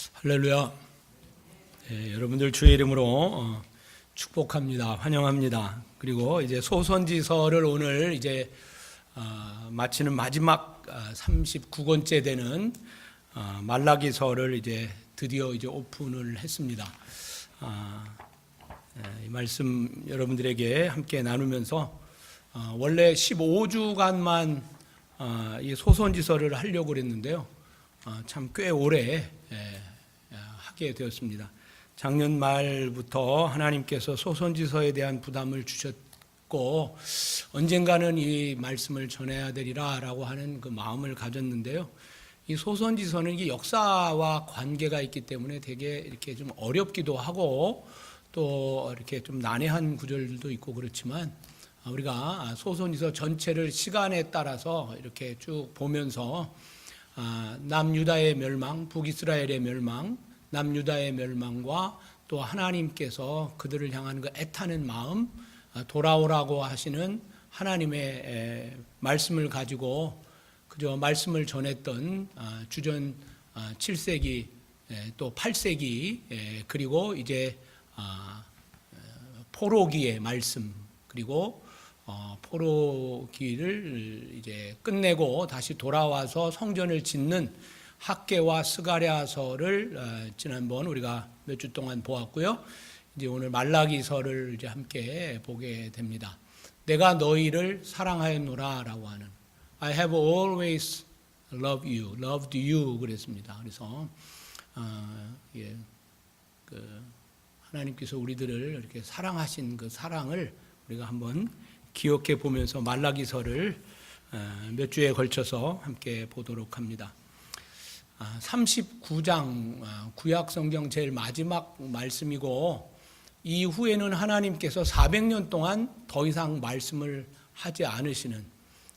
할렐루야. 여러분들 주의 이름으로 축복합니다. 환영합니다. 그리고 이제 소선지서를 오늘 이제 마치는 마지막 39권째 되는 말라기서를 이제 드디어 이제 오픈을 했습니다. 이 말씀 여러분들에게 함께 나누면서 원래 15주간만 이 소선지서를 하려고 그랬는데요. 참 꽤 오래 하게 되었습니다. 작년 말부터 하나님께서 소선지서에 대한 부담을 주셨고 언젠가는 이 말씀을 전해야 되리라라고 하는 그 마음을 가졌는데요. 이 소선지서는 이게 역사와 관계가 있기 때문에 되게 이렇게 좀 어렵기도 하고 또 이렇게 좀 난해한 구절들도 있고 그렇지만 우리가 소선지서 전체를 시간에 따라서 이렇게 쭉 보면서 남유다의 멸망, 북이스라엘의 멸망, 남유다의 멸망과 또 하나님께서 그들을 향한 그 애타는 마음, 돌아오라고 하시는 하나님의 말씀을 가지고 그저 말씀을 전했던 주전 7세기 또 8세기 그리고 이제 포로기의 말씀 그리고 포로기를 이제 끝내고 다시 돌아와서 성전을 짓는 학개와 스가랴서를 지난번 우리가 몇 주 동안 보았고요. 이제 오늘 말라기서를 이제 함께 보게 됩니다. 내가 너희를 사랑하였노라라고 하는 I have always loved you 그랬습니다. 그래서 하나님께서 우리들을 이렇게 사랑하신 그 사랑을 우리가 한번 기억해 보면서 말라기서를 몇 주에 걸쳐서 함께 보도록 합니다. 39장 구약 성경 제일 마지막 말씀이고 이후에는 하나님께서 400년 동안 더 이상 말씀을 하지 않으시는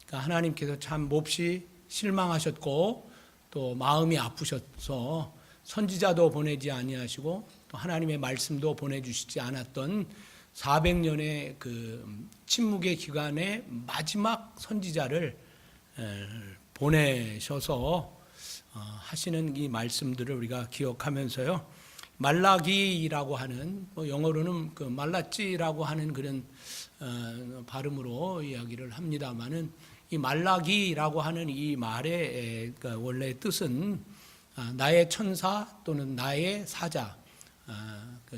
그러니까 하나님께서 참 몹시 실망하셨고 또 마음이 아프셔서 선지자도 보내지 아니하시고 또 하나님의 말씀도 보내주시지 않았던 400년의 그 침묵의 기간에 마지막 선지자를 보내셔서 하시는 이 말씀들을 우리가 기억하면서요. 말라기라고 하는 영어로는 그 말라찌라고 하는 그런 발음으로 이야기를 합니다만은 이 말라기라고 하는 이 말의 원래 뜻은 나의 천사 또는 나의 사자,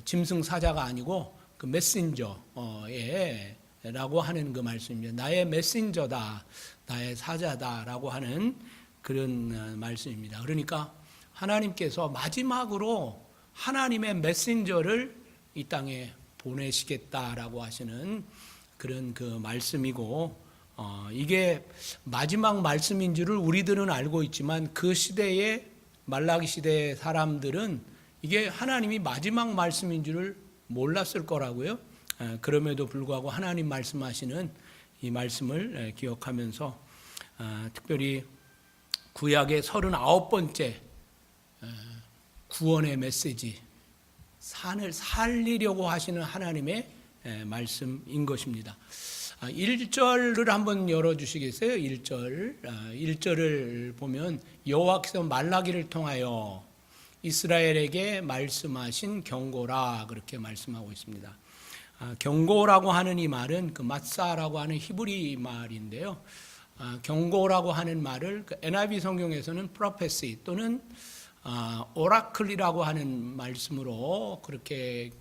짐승 사자가 아니고 그 메신저라고 하는 그 말씀입니다. 나의 메신저다, 나의 사자다라고 하는 그런 말씀입니다. 그러니까 하나님께서 마지막으로 하나님의 메신저를 이 땅에 보내시겠다라고 하시는 그런 그 말씀이고 이게 마지막 말씀인 줄을 우리들은 알고 있지만 그 시대의 말라기 시대의 사람들은 이게 하나님이 마지막 말씀인 줄을 몰랐을 거라고요. 그럼에도 불구하고 하나님 말씀하시는 이 말씀을 기억하면서 특별히 구약의 39번째 구원의 메시지 산을 살리려고 하시는 하나님의 말씀인 것입니다. 1절을 한번 열어주시겠어요? 1절을 보면 여호와께서 말라기를 통하여 이스라엘에게 말씀하신 경고라 그렇게 말씀하고 있습니다. 경고라고 하는 이 말은 그 마사라고 하는 히브리 말인데요. 경고라고 하는 말을 그 NIV 성경에서는 prophecy 또는 오라클이라고 하는 말씀으로 그렇게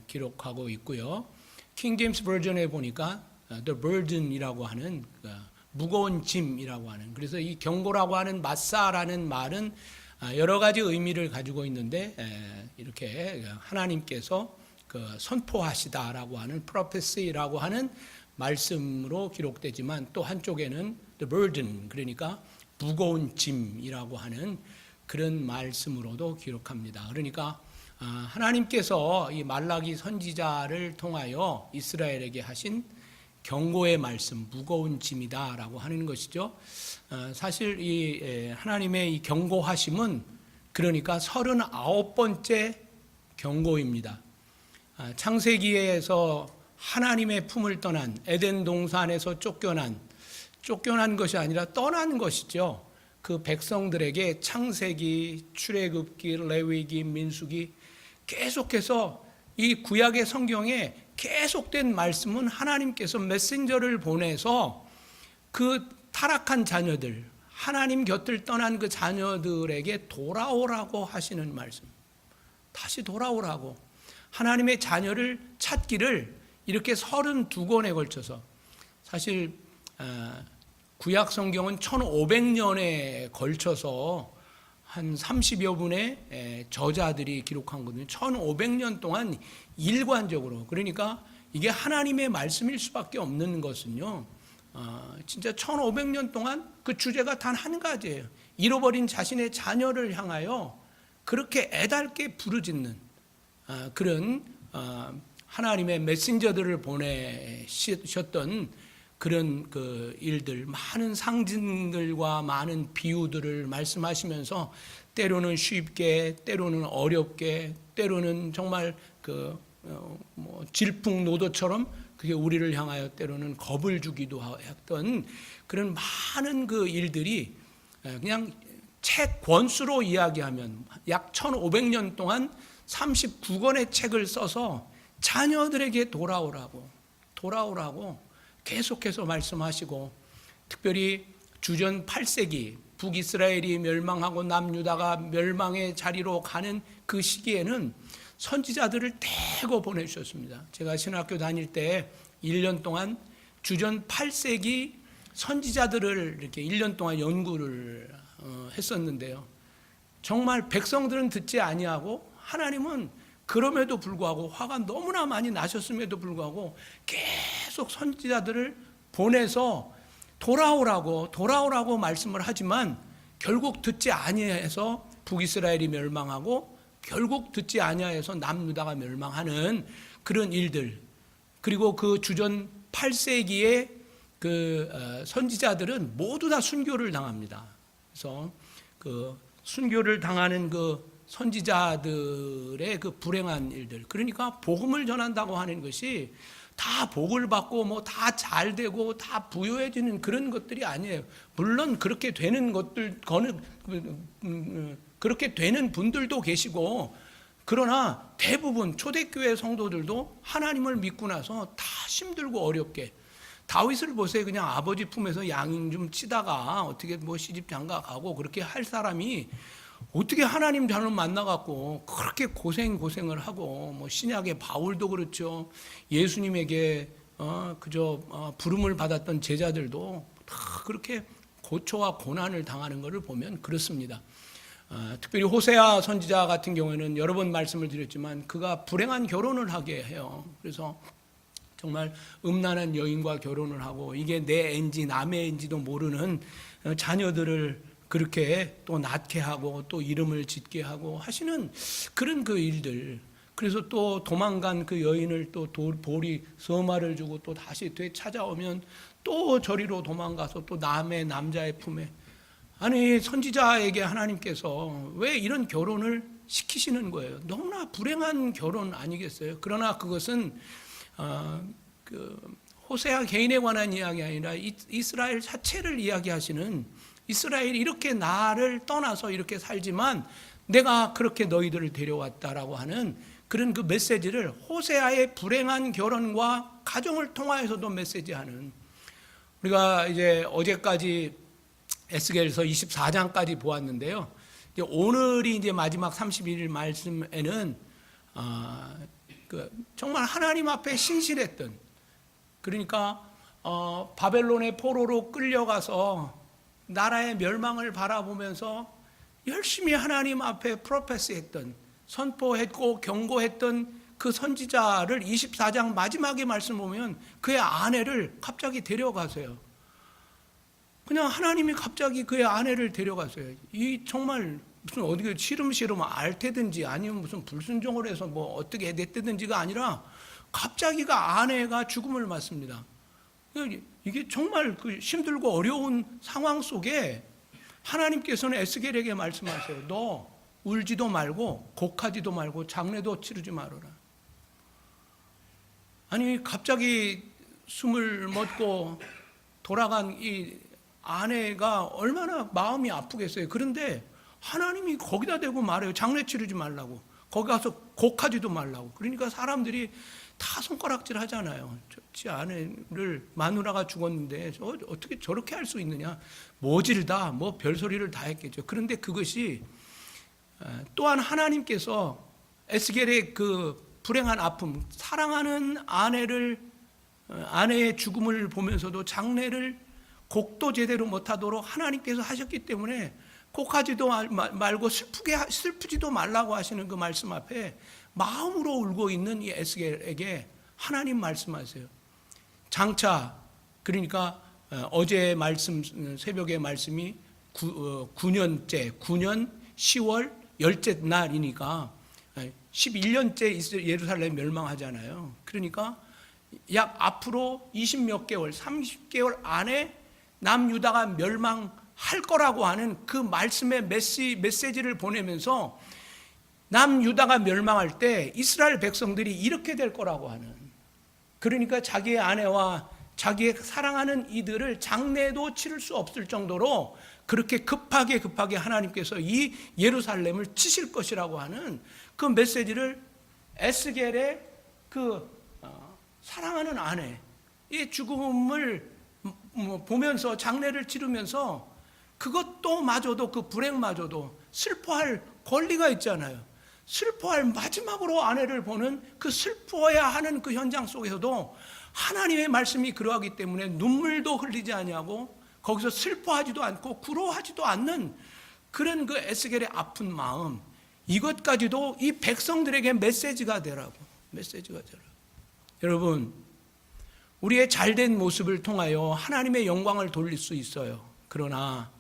기록하고 있고요. 킹 제임스 버전에 보니까 the burden이라고 하는 무거운 짐이라고 하는 그래서 이 경고라고 하는 마사라는 말은 여러 가지 의미를 가지고 있는데 이렇게 하나님께서 그 선포하시다라고 하는 prophecy라고 하는 말씀으로 기록되지만 또 한쪽에는 the burden 그러니까 무거운 짐이라고 하는 그런 말씀으로도 기록합니다. 그러니까 하나님께서 이 말라기 선지자를 통하여 이스라엘에게 하신 경고의 말씀 무거운 짐이다라고 하는 것이죠. 사실 이 하나님의 이 경고하심은 그러니까 39번째 경고입니다. 창세기에서 하나님의 품을 떠난 에덴 동산에서 쫓겨난 것이 아니라 떠난 것이죠. 그 백성들에게 창세기, 출애굽기, 레위기, 민수기 계속해서 이 구약의 성경에 계속된 말씀은 하나님께서 메신저를 보내서 그 타락한 자녀들, 하나님 곁을 떠난 그 자녀들에게 돌아오라고 하시는 말씀. 다시 돌아오라고. 하나님의 자녀를 찾기를 이렇게 32권에 걸쳐서, 사실 구약 성경은 1500년에 걸쳐서 한 30여 분의 저자들이 기록한 거거든요. 1500년 동안 일관적으로. 그러니까 이게 하나님의 말씀일 수밖에 없는 것은요, 진짜 1500년 동안 그 주제가 단 한 가지예요. 잃어버린 자신의 자녀를 향하여 그렇게 애달게 부르짖는 그런 하나님의 메신저들을 보내셨던 그런 그 일들, 많은 상징들과 많은 비유들을 말씀하시면서 때로는 쉽게, 때로는 어렵게, 때로는 정말 질풍노도처럼 그게 우리를 향하여 때로는 겁을 주기도 했던 그런 많은 그 일들이 그냥 책 권수로 이야기하면 약 1500년 동안 39권의 책을 써서 자녀들에게 돌아오라고 계속해서 말씀하시고, 특별히 주전 8세기 북이스라엘이 멸망하고 남유다가 멸망의 자리로 가는 그 시기에는 선지자들을 대거 보내주셨습니다. 제가 신학교 다닐 때 1년 동안 주전 8세기 선지자들을 이렇게 1년 동안 연구를 했었는데요. 정말 백성들은 듣지 아니하고 하나님은 그럼에도 불구하고 화가 너무나 많이 나셨음에도 불구하고 계속 선지자들을 보내서 돌아오라고 말씀을 하지만 결국 듣지 아니해서 북이스라엘이 멸망하고 결국 듣지 아니하여서 남유다가 멸망하는 그런 일들, 그리고 그 주전 8세기의 그 선지자들은 모두 다 순교를 당합니다. 그래서 그 순교를 당하는 그 선지자들의 그 불행한 일들, 그러니까 복음을 전한다고 하는 것이 다 복을 받고 뭐 다 잘 되고 다 부유해지는 그런 것들이 아니에요. 물론 그렇게 되는 것들, 그렇게 되는 분들도 계시고, 그러나 대부분 초대교회 성도들도 하나님을 믿고 나서 다 힘들고 어렵게, 다윗을 보세요. 그냥 아버지 품에서 양 좀 치다가 어떻게 뭐 시집 장가 가고 그렇게 할 사람이 어떻게 하나님 잘못 만나갖고 그렇게 고생을 하고, 뭐 신약의 바울도 그렇죠. 예수님에게 부름을 받았던 제자들도 다 그렇게 고초와 고난을 당하는 것을 보면 그렇습니다. 특별히 호세아 선지자 같은 경우에는 여러 번 말씀을 드렸지만 그가 불행한 결혼을 하게 해요. 그래서 정말 음란한 여인과 결혼을 하고, 이게 내 애인지 남의 애인지도 모르는 자녀들을 그렇게 또 낳게 하고 또 이름을 짓게 하고 하시는 그런 그 일들. 그래서 또 도망간 그 여인을 또 돌이 서마를 주고 또 다시 되찾아오면 또 저리로 도망가서 또 남의 남자의 품에. 아니, 선지자에게 하나님께서 왜 이런 결혼을 시키시는 거예요? 너무나 불행한 결혼 아니겠어요? 그러나 그것은 호세아 개인에 관한 이야기 아니라 이스라엘 자체를 이야기하시는, 이스라엘이 이렇게 나를 떠나서 이렇게 살지만 내가 그렇게 너희들을 데려왔다라고 하는 그런 그 메시지를 호세아의 불행한 결혼과 가정을 통하여서도 메시지하는, 우리가 이제 어제까지 에스겔서 24장까지 보았는데요. 이제 오늘이 이제 마지막 31일 말씀에는 정말 하나님 앞에 신실했던, 그러니까 바벨론의 포로로 끌려가서 나라의 멸망을 바라보면서 열심히 하나님 앞에 프로페스했던, 선포했고 경고했던 그 선지자를 24장 마지막에 말씀 보면 그의 아내를 갑자기 데려가세요. 그냥 하나님이 갑자기 그의 아내를 데려가세요. 이 정말 무슨 어떻게 시름시름 앓테든지 아니면 무슨 불순종을 해서 뭐 어떻게 됐든지가 아니라 갑자기가 아내가 죽음을 맞습니다. 이게 정말 그 힘들고 어려운 상황 속에 하나님께서는 에스겔에게 말씀하세요. 너 울지도 말고 곡하지도 말고 장례도 치르지 말아라. 아니, 갑자기 숨을 멎고 돌아간 이 아내가 얼마나 마음이 아프겠어요. 그런데 하나님이 거기다 대고 말해요. 장례 치르지 말라고. 거기 가서 곡하지도 말라고. 그러니까 사람들이 다 손가락질 하잖아요. 지 아내를 마누라가 죽었는데 어떻게 저렇게 할 수 있느냐. 모질다 뭐 별소리를 다 했겠죠. 그런데 그것이 또한 하나님께서 에스겔의 그 불행한 아픔, 사랑하는 아내의 죽음을 보면서도 장례를 곡도 제대로 못하도록 하나님께서 하셨기 때문에 곡하지도 말고 슬프지도 말라고 하시는 그 말씀 앞에 마음으로 울고 있는 이 에스겔에게 하나님 말씀하세요. 장차, 그러니까 어제 말씀, 새벽의 말씀이 9년째, 9년 10월 10째 날이니까 11년째 예루살렘 멸망하잖아요. 그러니까 약 앞으로 20몇 개월, 30개월 안에 남유다가 멸망할 거라고 하는 그 말씀의 메시지를 보내면서 남유다가 멸망할 때 이스라엘 백성들이 이렇게 될 거라고 하는, 그러니까 자기의 아내와 자기의 사랑하는 이들을 장례도 치를 수 없을 정도로 그렇게 급하게 하나님께서 이 예루살렘을 치실 것이라고 하는 그 메시지를 에스겔의 그 사랑하는 아내의 죽음을 보면서 장례를 치르면서 그것도 마저도, 그 불행마저도 슬퍼할 권리가 있잖아요. 슬퍼할, 마지막으로 아내를 보는 그 슬퍼해야 하는 그 현장 속에서도 하나님의 말씀이 그러하기 때문에 눈물도 흘리지 아니하고 거기서 슬퍼하지도 않고 구로하지도 않는 그런 그 에스겔의 아픈 마음, 이것까지도 이 백성들에게 메시지가 되라고. 여러분, 우리의 잘된 모습을 통하여 하나님의 영광을 돌릴 수 있어요. 그러나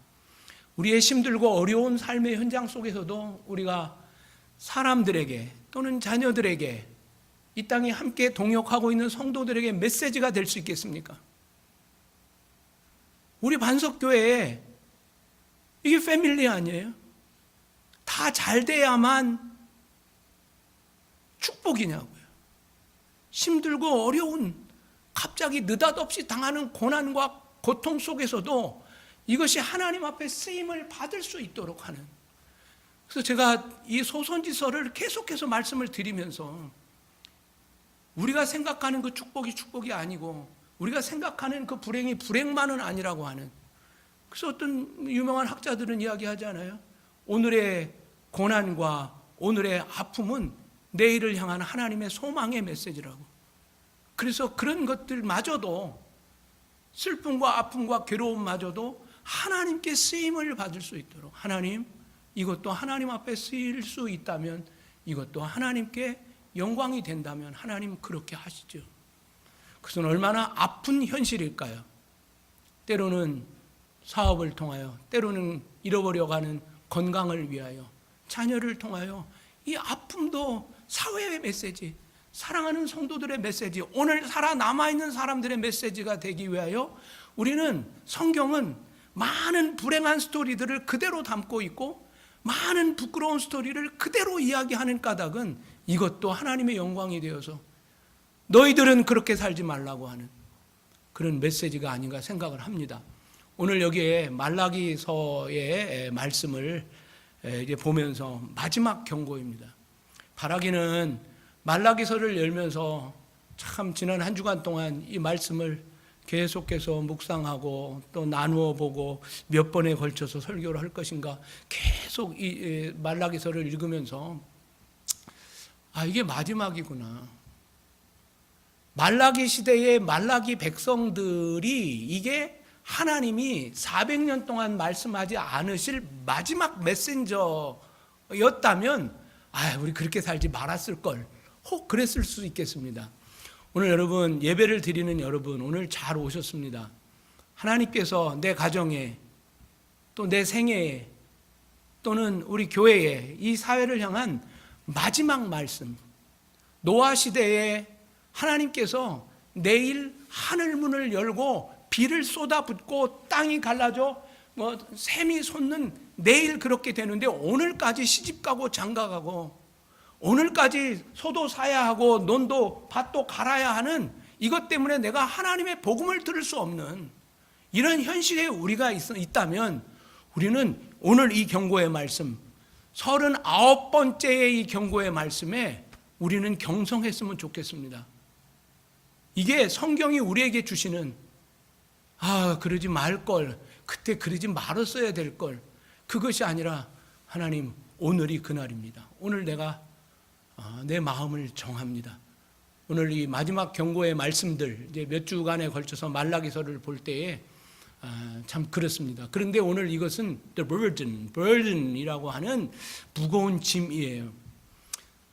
우리의 힘들고 어려운 삶의 현장 속에서도 우리가 사람들에게 또는 자녀들에게, 이 땅에 함께 동역하고 있는 성도들에게 메시지가 될 수 있겠습니까? 우리 반석교회에 이게 패밀리 아니에요? 다 잘 돼야만 축복이냐고요. 힘들고 어려운, 갑자기 느닷없이 당하는 고난과 고통 속에서도 이것이 하나님 앞에 쓰임을 받을 수 있도록 하는, 그래서 제가 이 소선지서를 계속해서 말씀을 드리면서 우리가 생각하는 그 축복이 아니고 우리가 생각하는 그 불행이 불행만은 아니라고 하는, 그래서 어떤 유명한 학자들은 이야기하잖아요. 오늘의 고난과 오늘의 아픔은 내일을 향한 하나님의 소망의 메시지라고. 그래서 그런 것들마저도, 슬픔과 아픔과 괴로움마저도 하나님께 쓰임을 받을 수 있도록, 하나님, 이것도 하나님 앞에 쓰일 수 있다면, 이것도 하나님께 영광이 된다면 하나님 그렇게 하시죠. 그것은 얼마나 아픈 현실일까요? 때로는 사업을 통하여, 때로는 잃어버려가는 건강을 위하여, 자녀를 통하여, 이 아픔도 사회의 메시지, 사랑하는 성도들의 메시지, 오늘 살아남아있는 사람들의 메시지가 되기 위하여 우리는, 성경은 많은 불행한 스토리들을 그대로 담고 있고 많은 부끄러운 스토리를 그대로 이야기하는 까닭은 이것도 하나님의 영광이 되어서 너희들은 그렇게 살지 말라고 하는 그런 메시지가 아닌가 생각을 합니다. 오늘 여기에 말라기서의 말씀을 이제 보면서 마지막 경고입니다. 바라기는 말라기서를 열면서 참 지난 한 주간 동안 이 말씀을 계속해서 묵상하고 또 나누어 보고 몇 번에 걸쳐서 설교를 할 것인가 계속 이 말라기서를 읽으면서 이게 마지막이구나. 말라기 시대의 말라기 백성들이 이게 하나님이 400년 동안 말씀하지 않으실 마지막 메신저였다면 우리 그렇게 살지 말았을 걸, 혹 그랬을 수 있겠습니다. 오늘 여러분, 예배를 드리는 여러분, 오늘 잘 오셨습니다. 하나님께서 내 가정에, 또 내 생애에, 또는 우리 교회에, 이 사회를 향한 마지막 말씀, 노아 시대에 하나님께서 내일 하늘문을 열고 비를 쏟아붓고 땅이 갈라져 샘이 솟는, 내일 그렇게 되는데 오늘까지 시집가고 장가가고 오늘까지 소도 사야 하고 논도 밭도 갈아야 하는, 이것 때문에 내가 하나님의 복음을 들을 수 없는, 이런 현실에 우리가 있다면 우리는 오늘 이 경고의 말씀 39번째의 이 경고의 말씀에 우리는 경성했으면 좋겠습니다. 이게 성경이 우리에게 주시는 그러지 말걸, 그때 그러지 말았어야 될걸, 그것이 아니라 하나님 오늘이 그날입니다. 오늘 내가 내 마음을 정합니다. 오늘 이 마지막 경고의 말씀들 이제 몇 주간에 걸쳐서 말라기서를 볼 때에 참 그렇습니다. 그런데 오늘 이것은 the burden이라고 하는 무거운 짐이에요.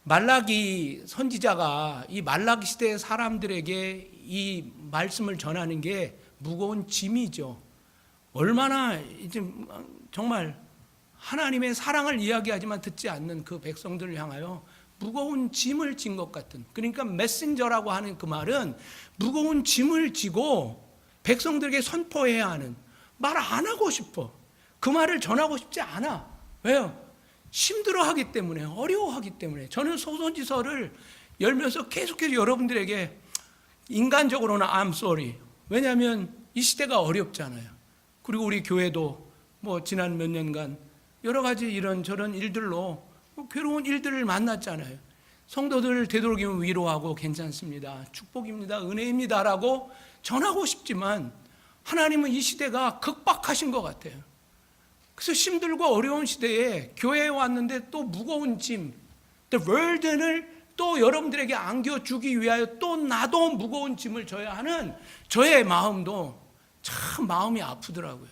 말라기 선지자가 이 말라기 시대의 사람들에게 이 말씀을 전하는 게 무거운 짐이죠. 얼마나 이제 정말 하나님의 사랑을 이야기하지만 듣지 않는 그 백성들을 향하여 무거운 짐을 진 것 같은, 그러니까 메신저라고 하는 그 말은 무거운 짐을 지고 백성들에게 선포해야 하는, 말 안 하고 싶어, 그 말을 전하고 싶지 않아. 왜요? 힘들어하기 때문에, 어려워하기 때문에. 저는 소선지서를 열면서 계속해서 여러분들에게 인간적으로는 I'm sorry, 왜냐하면 이 시대가 어렵잖아요. 그리고 우리 교회도 뭐 지난 몇 년간 여러 가지 이런저런 일들로 괴로운 일들을 만났잖아요. 성도들을 되도록이면 위로하고 괜찮습니다, 축복입니다, 은혜입니다 라고 전하고 싶지만 하나님은 이 시대가 극박하신 것 같아요. 그래서 힘들고 어려운 시대에 교회에 왔는데 또 무거운 짐, the burden을 또 여러분들에게 안겨주기 위하여 또 나도 무거운 짐을 져야 하는 저의 마음도 참 마음이 아프더라고요.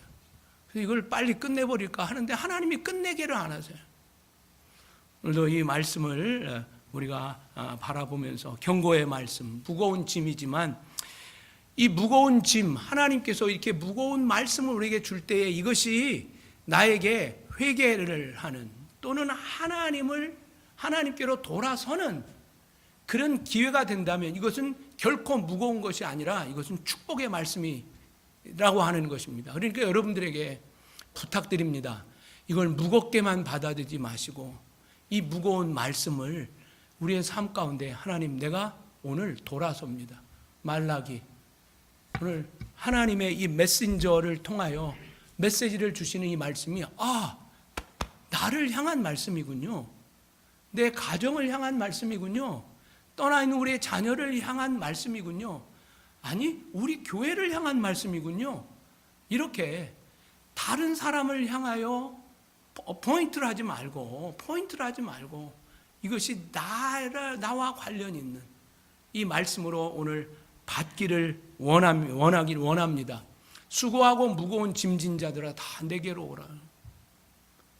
그래서 이걸 빨리 끝내버릴까 하는데 하나님이 끝내기를 안 하세요. 오늘도 이 말씀을 우리가 바라보면서 경고의 말씀, 무거운 짐이지만 이 무거운 짐, 하나님께서 이렇게 무거운 말씀을 우리에게 줄 때에 이것이 나에게 회개를 하는, 또는 하나님께로 돌아서는 그런 기회가 된다면 이것은 결코 무거운 것이 아니라 이것은 축복의 말씀이라고 하는 것입니다. 그러니까 여러분들에게 부탁드립니다. 이걸 무겁게만 받아들이지 마시고 이 무거운 말씀을 우리의 삶 가운데 하나님, 내가 오늘 돌아섭니다. 말라기, 오늘 하나님의 이 메신저를 통하여 메시지를 주시는 이 말씀이 나를 향한 말씀이군요. 내 가정을 향한 말씀이군요. 떠나 있는 우리의 자녀를 향한 말씀이군요. 아니, 우리 교회를 향한 말씀이군요. 이렇게 다른 사람을 향하여 포인트를 하지 말고 이것이 나와 관련 있는 이 말씀으로 오늘 받기를 원합니다. 수고하고 무거운 짐진 자들아 다 내게로 오라.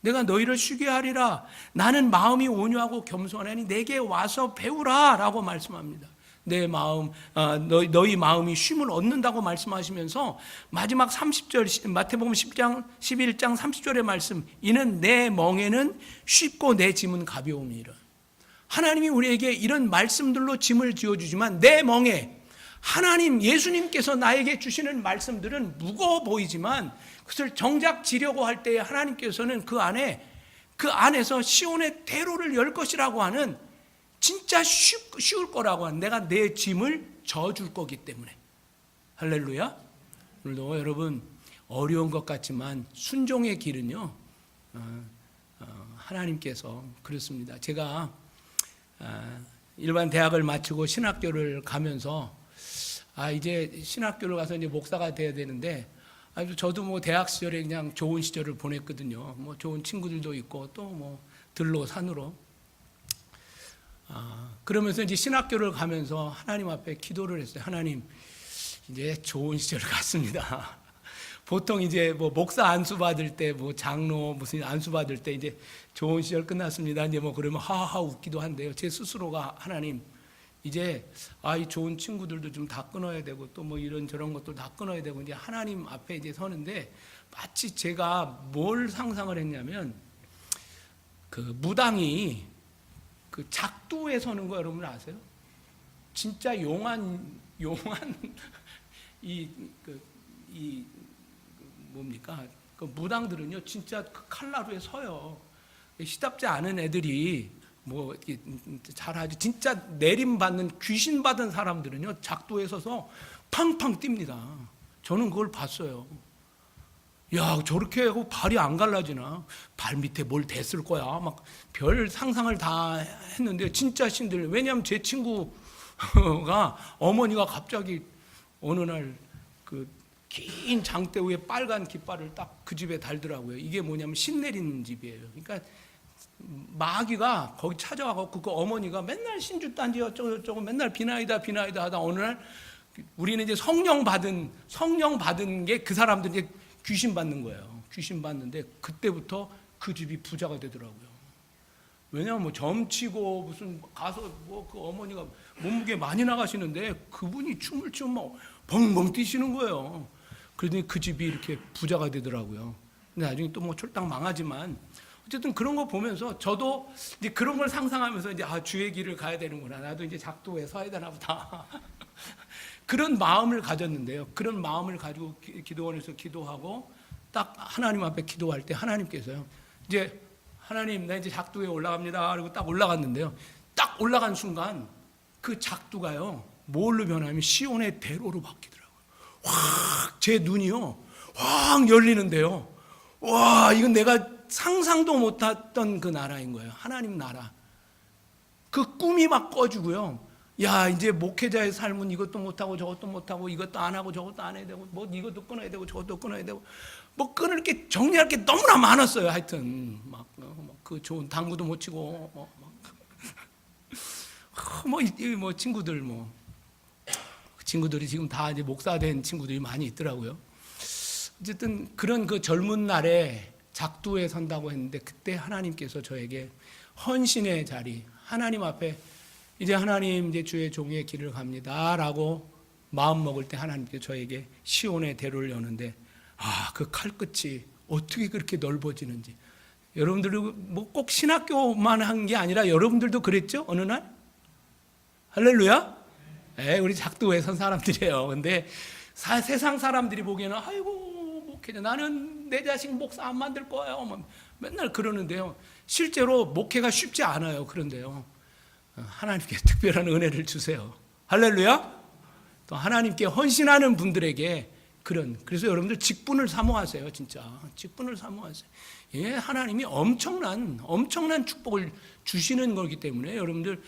내가 너희를 쉬게 하리라. 나는 마음이 온유하고 겸손하니 내게 와서 배우라 라고 말씀합니다. 내 마음, 너희 마음이 쉼을 얻는다고 말씀하시면서 마지막 30절 마태복음 11장 30절의 말씀, 이는 내 멍에는 쉽고 내 짐은 가벼움이라. 하나님이 우리에게 이런 말씀들로 짐을 지어주지만 내 멍에, 하나님 예수님께서 나에게 주시는 말씀들은 무거워 보이지만 그것을 정작 지려고 할 때에 하나님께서는 그 안에서 시온의 대로를 열 것이라고 하는, 진짜 쉬울 거라고 하는, 내가 내 짐을 져줄 거기 때문에. 할렐루야. 오늘도 여러분 어려운 것 같지만 순종의 길은요, 하나님께서 그렇습니다. 제가 일반 대학을 마치고 신학교를 가면서 이제 신학교를 가서 이제 목사가 돼야 되는데, 저도 뭐 대학 시절에 그냥 좋은 시절을 보냈거든요. 뭐 좋은 친구들도 있고 또 뭐 들로 산으로. 그러면서 이제 신학교를 가면서 하나님 앞에 기도를 했어요. 하나님, 이제 좋은 시절을 갔습니다. 보통 이제 뭐 목사 안수 받을 때, 뭐 장로 무슨 안수 받을 때 이제 좋은 시절 끝났습니다. 이제 뭐 그러면 하하 웃기도 한데요. 제 스스로가 하나님, 이제 이 좋은 친구들도 좀 다 끊어야 되고 또 뭐 이런 저런 것도 다 끊어야 되고 이제 하나님 앞에 이제 서는데, 마치 제가 뭘 상상을 했냐면 그 무당이 그 작두에 서는 거 여러분 아세요? 진짜 용한 뭡니까? 그 무당들은요 진짜 그 칼라루에 서요. 시답지 않은 애들이 뭐 잘하지, 진짜 내림받는 귀신 받은 사람들은요 작도에 서서 팡팡 뜁니다. 저는 그걸 봤어요. 야, 저렇게 하고 발이 안 갈라지나? 발 밑에 뭘 댔을 거야. 막 별 상상을 다 했는데 진짜 신들. 왜냐하면 제 친구가 어머니가 갑자기 어느 날 그 긴 장대 위에 빨간 깃발을 딱 그 집에 달더라고요. 이게 뭐냐면 신 내리는 집이에요. 그러니까 마귀가 거기 찾아와갖고 그 어머니가 맨날 신주단지 어쩌고 맨날 비나이다 하다 어느 날 우리는 이제 성령 받은 게 그 사람들이 이제 귀신 받는 거예요. 귀신 받는데 그때부터 그 집이 부자가 되더라고요. 왜냐하면 뭐 점치고 무슨 가서 뭐 그 어머니가 몸무게 많이 나가시는데 그분이 춤을 추면 막 벙벙 뛰시는 거예요. 그러더니 그 집이 이렇게 부자가 되더라고요. 근데 나중에 또 뭐 쫄딱 망하지만 어쨌든 그런 거 보면서 저도 이제 그런 걸 상상하면서 이제 주의 길을 가야 되는구나. 나도 이제 작도에 서야 되나 보다. 그런 마음을 가졌는데요. 그런 마음을 가지고 기도원에서 기도하고 딱 하나님 앞에 기도할 때 하나님께서요. 이제 하나님 나 이제 작두에 올라갑니다. 그리고 딱 올라갔는데요. 딱 올라간 순간 그 작두가요. 뭘로 변하면 시온의 대로로 바뀌더라고요. 확 제 눈이요. 확 열리는데요. 와, 이건 내가 상상도 못했던 그 나라인 거예요. 하나님 나라. 그 꿈이 막 꺼지고요. 야, 이제 목회자의 삶은 이것도 못하고 저것도 못하고 이것도 안 하고 저것도 안 해야 되고 뭐 이것도 끊어야 되고 저것도 끊어야 되고 뭐 끊을 게 정리할 게 너무나 많았어요. 하여튼 막 그 좋은 당구도 못 치고 뭐 친구들이 지금 다 이제 목사 된 친구들이 많이 있더라고요. 어쨌든 그런 그 젊은 날에 작두에 선다고 했는데 그때 하나님께서 저에게 헌신의 자리, 하나님 앞에 이제 하나님 이제 주의 종의 길을 갑니다라고 마음 먹을 때 하나님께서 저에게 시온의 대로를 여는데 그 칼끝이 어떻게 그렇게 넓어지는지 여러분들도 뭐 꼭 신학교만 한 게 아니라 여러분들도 그랬죠? 어느 날? 할렐루야? 네, 우리 작두에 선 사람들이에요. 근데 세상 사람들이 보기에는 아이고 목회자 나는 내 자식 목사 안 만들 거예요. 맨날 그러는데요. 실제로 목회가 쉽지 않아요. 그런데요. 하나님께 특별한 은혜를 주세요. 할렐루야. 또 하나님께 헌신하는 분들에게 그래서 여러분들 직분을 사모하세요. 진짜 직분을 사모하세요. 예, 하나님이 엄청난 축복을 주시는 거기 때문에 여러분들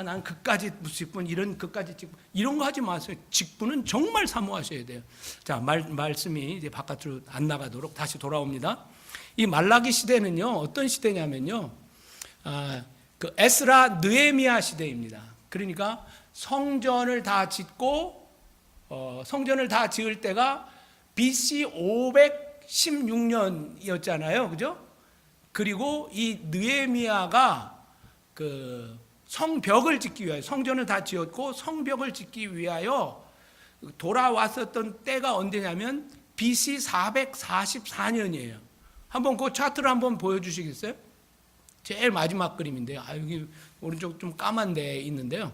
난 그까지 직분 이런 그까지 직분 이런 거 하지 마세요. 직분은 정말 사모하셔야 돼요. 자, 말씀이 이제 바깥으로 안 나가도록 다시 돌아옵니다. 이 말라기 시대는요 어떤 시대냐면요 그 에스라 느헤미야 시대입니다. 그러니까 성전을 다 지을 때가 BC 516년이었잖아요. 그죠? 그리고 이 느헤미야가 그 성벽을 짓기 위하여 성전을 다 지었고 성벽을 짓기 위하여 돌아왔었던 때가 언제냐면 BC 444년이에요. 한번 그 차트를 한번 보여주시겠어요? 제일 마지막 그림인데요. 여기 오른쪽 좀 까만 데 있는데요.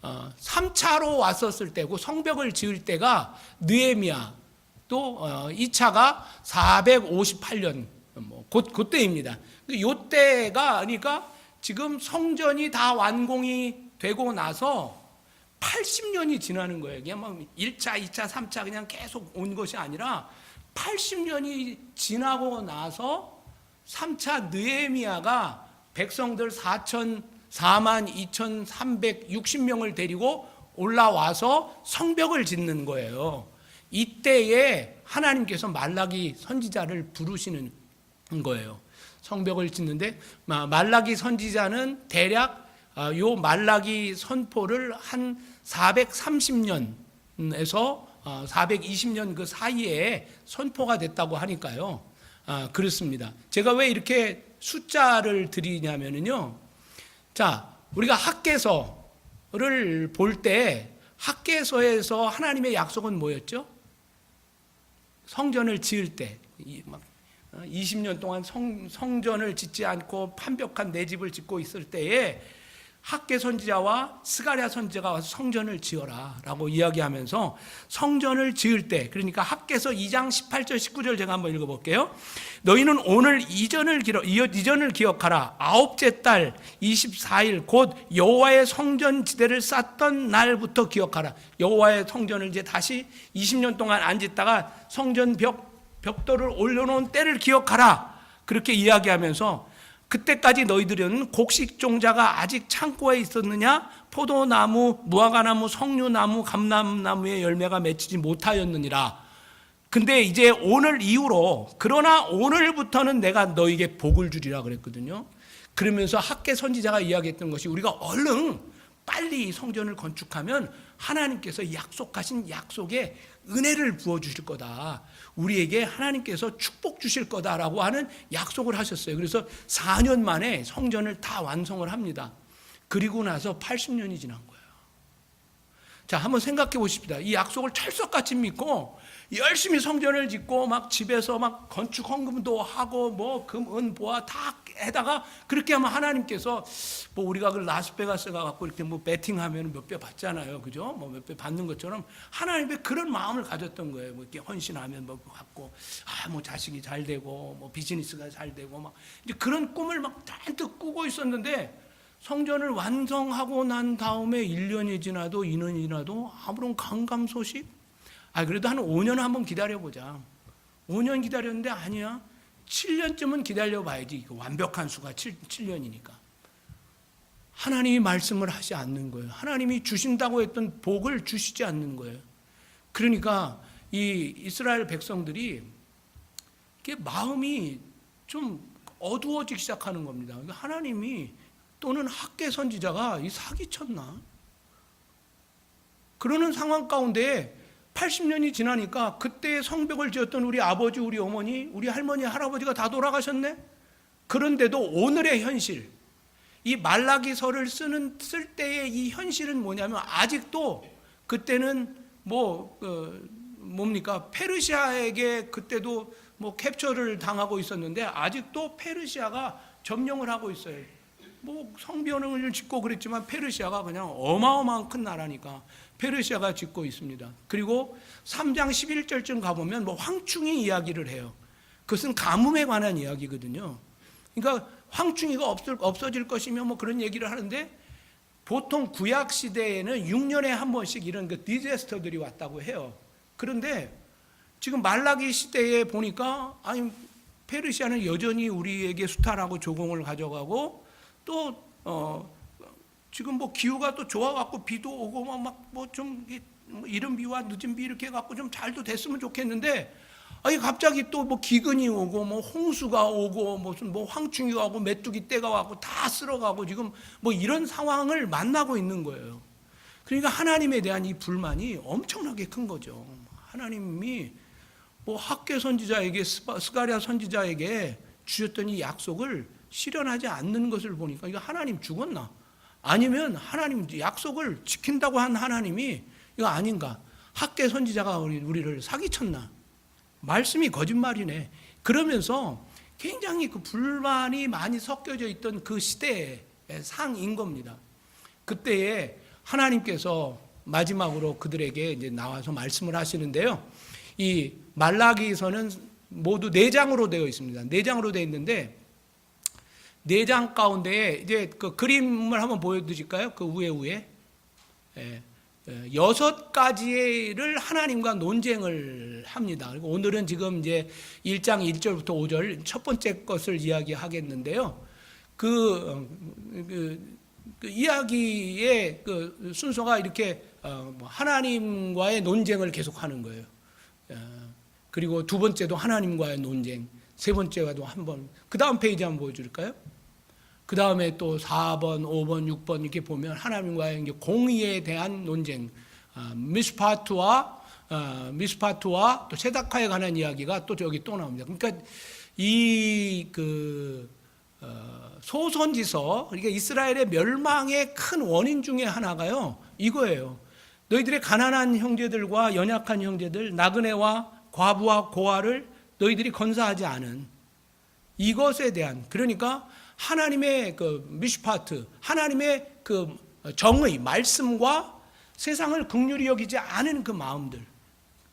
3차로 왔었을 때고 성벽을 지을 때가 느헤미야 또 2차가 458년 그때입니다. 이때가 그러니까 지금 성전이 다 완공이 되고 나서 80년이 지나는 거예요. 그냥 막 1차, 2차, 3차 그냥 계속 온 것이 아니라 80년이 지나고 나서 3차 느헤미야가 백성들 42,360명을 데리고 올라와서 성벽을 짓는 거예요. 이때에 하나님께서 말라기 선지자를 부르시는 거예요. 성벽을 짓는데 말라기 선지자는 대략 요 말라기 선포를 한 430년에서 420년 그 사이에 선포가 됐다고 하니까요. 그렇습니다. 제가 왜 이렇게 숫자를 드리냐면요. 자, 우리가 학개서를 볼 때 학개서에서 하나님의 약속은 뭐였죠? 성전을 지을 때 20년 동안 성전을 짓지 않고 판벽한 내 집을 짓고 있을 때에 학개 선지자와 스가랴 선지자가 와서 성전을 지어라 라고 이야기하면서 성전을 지을 때, 그러니까 학개서 2장 18절 19절 제가 한번 읽어볼게요. 너희는 오늘 이전을 기억하라. 아홉째 달 24일 곧 여호와의 성전 지대를 쌓던 날부터 기억하라. 여호와의 성전을 이제 다시 20년 동안 안 짓다가 성전 벽돌을 올려놓은 때를 기억하라. 그렇게 이야기하면서 그때까지 너희들은 곡식종자가 아직 창고에 있었느냐? 포도나무, 무화과나무, 석류나무, 감람나무의 열매가 맺히지 못하였느니라. 근데 이제 오늘 이후로, 그러나 오늘부터는 내가 너에게 복을 주리라 그랬거든요. 그러면서 학개 선지자가 이야기했던 것이, 우리가 얼른 빨리 성전을 건축하면 하나님께서 약속하신 약속에 은혜를 부어주실 거다. 우리에게 하나님께서 축복 주실 거다라고 하는 약속을 하셨어요. 그래서 4년 만에 성전을 다 완성을 합니다. 그리고 나서 80년이 지난 거예요. 자, 한번 생각해 보십시다. 이 약속을 철석같이 믿고 열심히 성전을 짓고 막 집에서 막 건축 헌금도 하고 뭐 금, 은, 보아 다 해다가 그렇게 하면 하나님께서 뭐 우리가 그 라스베가스 가갖고 이렇게 뭐 배팅하면 몇 배 받잖아요. 그죠? 뭐 몇 배 받는 것처럼 하나님의 그런 마음을 가졌던 거예요. 뭐 이렇게 헌신하면 뭐 갖고 뭐 자식이 잘 되고 뭐 비즈니스가 잘 되고 막 이제 그런 꿈을 막 잔뜩 꾸고 있었는데 성전을 완성하고 난 다음에 1년이 지나도 2년이 지나도 아무런 강감 소식? 그래도 한 5년 한번 기다려보자. 5년 기다렸는데 아니야. 7년쯤은 기다려봐야지. 완벽한 수가 7년이니까. 하나님이 말씀을 하지 않는 거예요. 하나님이 주신다고 했던 복을 주시지 않는 거예요. 그러니까 이 이스라엘 백성들이 마음이 좀 어두워지기 시작하는 겁니다. 하나님이 또는 학개 선지자가 사기쳤나? 그러는 상황 가운데 80년이 지나니까 그때 성벽을 지었던 우리 아버지, 우리 어머니, 우리 할머니, 할아버지가 다 돌아가셨네? 그런데도 오늘의 현실, 이 말라기서를 쓸 때의 이 현실은 뭐냐면 아직도 그때는 뭡니까? 페르시아에게 그때도 캡처를 당하고 있었는데 아직도 페르시아가 점령을 하고 있어요. 성벽을 짓고 그랬지만 페르시아가 그냥 어마어마한 큰 나라니까 페르시아가 짓고 있습니다. 그리고 3장 11절쯤 가보면 황충이 이야기를 해요. 그것은 가뭄에 관한 이야기거든요. 그러니까 황충이가 없어질 것이며 그런 얘기를 하는데 보통 구약 시대에는 6년에 한 번씩 이런 디제스터들이 왔다고 해요. 그런데 지금 말라기 시대에 보니까 페르시아는 여전히 우리에게 수탈하고 조공을 가져가고 또 지금 기후가 또 좋아갖고 비도 오고 좀 이른 비와 늦은 비 이렇게 해갖고 좀 잘도 됐으면 좋겠는데 갑자기 또 기근이 오고 홍수가 오고 무슨 황충이가 오고 메뚜기 떼가 와고 다 쓸어가고 지금 이런 상황을 만나고 있는 거예요. 그러니까 하나님에 대한 이 불만이 엄청나게 큰 거죠. 하나님이 학개 선지자에게 스가랴 선지자에게 주셨던 이 약속을 실현하지 않는 것을 보니까 이거 하나님 죽었나? 아니면 하나님 약속을 지킨다고 한 하나님이 이거 아닌가? 학개 선지자가 우리를 사기쳤나? 말씀이 거짓말이네. 그러면서 굉장히 그 불만이 많이 섞여져 있던 그 시대의 상인 겁니다. 그때에 하나님께서 마지막으로 그들에게 이제 나와서 말씀을 하시는데요. 이 말라기서는 모두 4장으로 되어 있습니다. 4장으로 되어 있는데 4장 가운데에 이제 그 그림을 한번 보여드릴까요? 그 위에 6가지를 하나님과 논쟁을 합니다. 그리고 오늘은 지금 이제 1장 1절부터 5절 첫 번째 것을 이야기하겠는데요. 그 이야기의 그 순서가 이렇게 하나님과의 논쟁을 계속하는 거예요. 그리고 두 번째도 하나님과의 논쟁, 세 번째가도 한 번. 그 다음 페이지 한번 보여줄까요? 그 다음에 또 4번, 5번, 6번 이렇게 보면 하나님과의 공의에 대한 논쟁, 미스파트와 또 세다카에 관한 이야기가 또 저기 또 나옵니다. 그러니까 이 소선지서, 그러니까 이스라엘의 멸망의 큰 원인 중에 하나가요, 이거예요. 너희들의 가난한 형제들과 연약한 형제들, 나그네와 과부와 고아를 너희들이 건사하지 않은 이것에 대한, 그러니까 하나님의 그 미슈파트, 하나님의 그 정의, 말씀과 세상을 긍휼히 여기지 않은 그 마음들,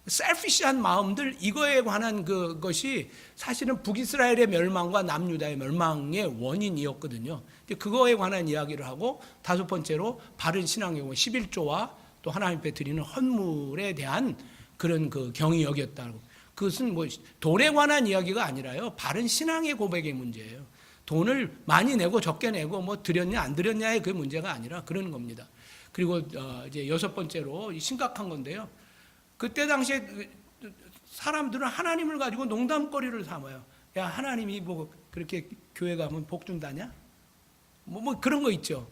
셀피시한 마음들, 이거에 관한 그것이 사실은 북이스라엘의 멸망과 남유다의 멸망의 원인이었거든요. 그거에 관한 이야기를 하고, 다섯 번째로 바른 신앙의 11조와 또 하나님 앞에 드리는 헌물에 대한 그런 그 경이 여겼다고. 그것은 뭐 돈에 관한 이야기가 아니라요, 바른 신앙의 고백의 문제예요. 돈을 많이 내고 적게 내고 뭐 드렸냐 안 드렸냐의 그 문제가 아니라 그런 겁니다. 그리고 이제 여섯 번째로 심각한 건데요. 그때 당시에 사람들은 하나님을 가지고 농담거리를 삼아요. 야, 하나님이 뭐 그렇게 교회 가면 복 준다냐? 뭐 그런 거 있죠.